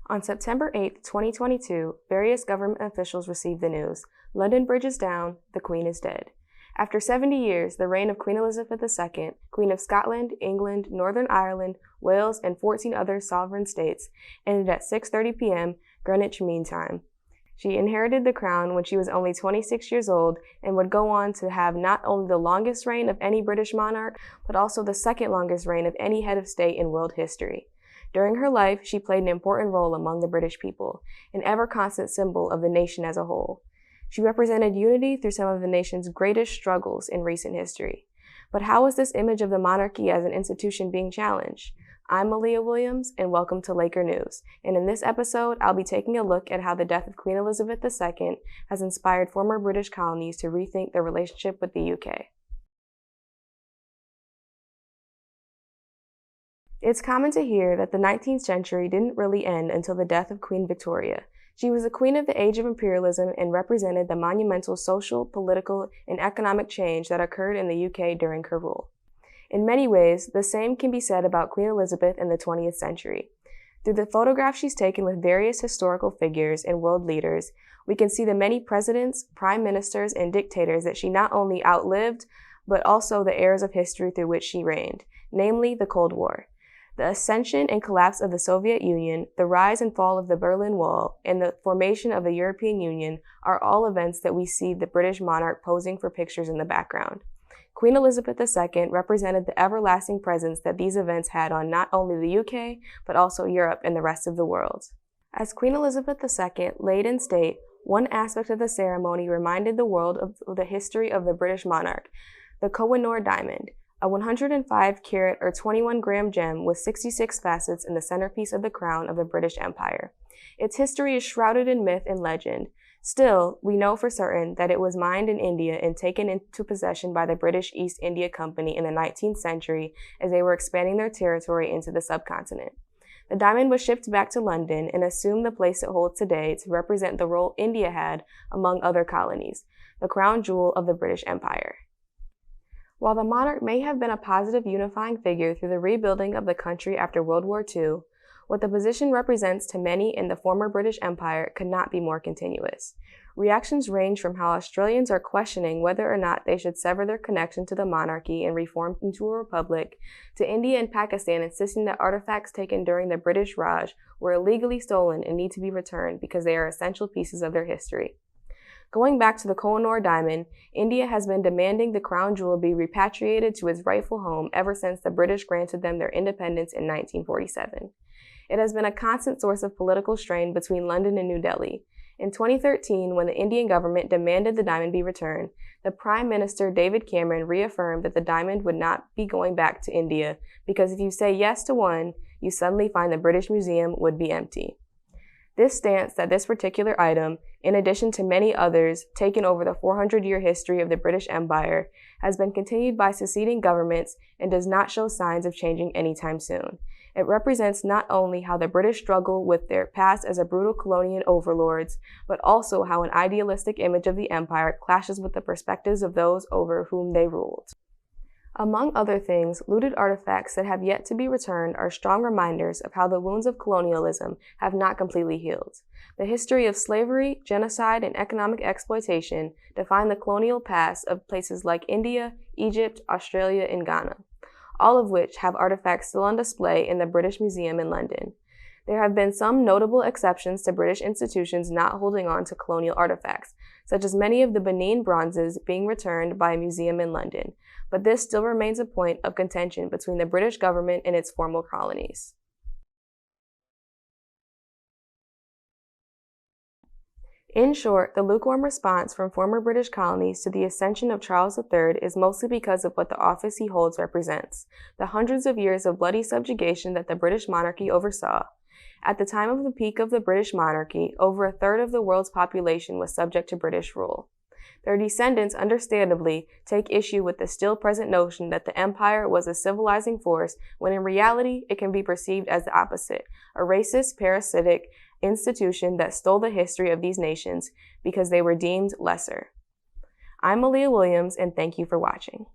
On September 8, 2022, various government officials received the news: London Bridge is down, the Queen is dead. After 70 years, the reign of Queen Elizabeth II, Queen of Scotland, England, Northern Ireland, Wales, and 14 other sovereign states, ended at 6:30 p.m. Greenwich Mean Time. She inherited the crown when she was only 26 years old and would go on to have not only the longest reign of any British monarch, but also the second longest reign of any head of state in world history. During her life, she played an important role among the British people, an ever-constant symbol of the nation as a whole. She represented unity through some of the nation's greatest struggles in recent history. But how is this image of the monarchy as an institution being challenged? I'm Malia Williams, and welcome to Laker News. And in this episode, I'll be taking a look at how the death of Queen Elizabeth II has inspired former British colonies to rethink their relationship with the UK. It's common to hear that the 19th century didn't really end until the death of Queen Victoria. She was the queen of the age of imperialism and represented the monumental social, political, and economic change that occurred in the UK during her rule. In many ways, the same can be said about Queen Elizabeth in the 20th century. Through the photographs she's taken with various historical figures and world leaders, we can see the many presidents, prime ministers, and dictators that she not only outlived, but also the eras of history through which she reigned, namely the Cold War. The ascension and collapse of the Soviet Union, the rise and fall of the Berlin Wall, and the formation of the European Union are all events that we see the British monarch posing for pictures in the background. Queen Elizabeth II represented the everlasting presence that these events had on not only the UK, but also Europe and the rest of the world. As Queen Elizabeth II laid in state, one aspect of the ceremony reminded the world of the history of the British monarch, the Koh-i-Noor diamond, a 105-carat or 21-gram gem with 66 facets in the centerpiece of the crown of the British Empire. Its history is shrouded in myth and legend. Still, we know for certain that it was mined in India and taken into possession by the British East India Company in the 19th century as they were expanding their territory into the subcontinent. The diamond was shipped back to London and assumed the place it holds today to represent the role India had among other colonies, the crown jewel of the British Empire. While the monarch may have been a positive unifying figure through the rebuilding of the country after World War II, what the position represents to many in the former British Empire could not be more continuous. Reactions range from how Australians are questioning whether or not they should sever their connection to the monarchy and reform into a republic, to India and Pakistan insisting that artifacts taken during the British Raj were illegally stolen and need to be returned because they are essential pieces of their history. Going back to the Koh-i-Noor diamond, India has been demanding the crown jewel be repatriated to its rightful home ever since the British granted them their independence in 1947. It has been a constant source of political strain between London and New Delhi. In 2013, when the Indian government demanded the diamond be returned, the Prime Minister David Cameron reaffirmed that the diamond would not be going back to India because if you say yes to one, you suddenly find the British Museum would be empty. This stance that this particular item, in addition to many others taken over the 400-year history of the British Empire, has been continued by succeeding governments and does not show signs of changing anytime soon. It represents not only how the British struggle with their past as a brutal colonial overlords, but also how an idealistic image of the empire clashes with the perspectives of those over whom they ruled. Among other things, looted artifacts that have yet to be returned are strong reminders of how the wounds of colonialism have not completely healed. The history of slavery, genocide, and economic exploitation define the colonial past of places like India, Egypt, Australia, and Ghana, all of which have artifacts still on display in the British Museum in London. There have been some notable exceptions to British institutions not holding on to colonial artifacts, such as many of the Benin bronzes being returned by a museum in London, but this still remains a point of contention between the British government and its former colonies. In short, the lukewarm response from former British colonies to the ascension of Charles III is mostly because of what the office he holds represents, the hundreds of years of bloody subjugation that the British monarchy oversaw. At the time of the peak of the British monarchy, over a third of the world's population was subject to British rule. Their descendants, understandably, take issue with the still present notion that the empire was a civilizing force, when in reality it can be perceived as the opposite, a racist, parasitic institution that stole the history of these nations because they were deemed lesser. I'm Malia Williams, and thank you for watching.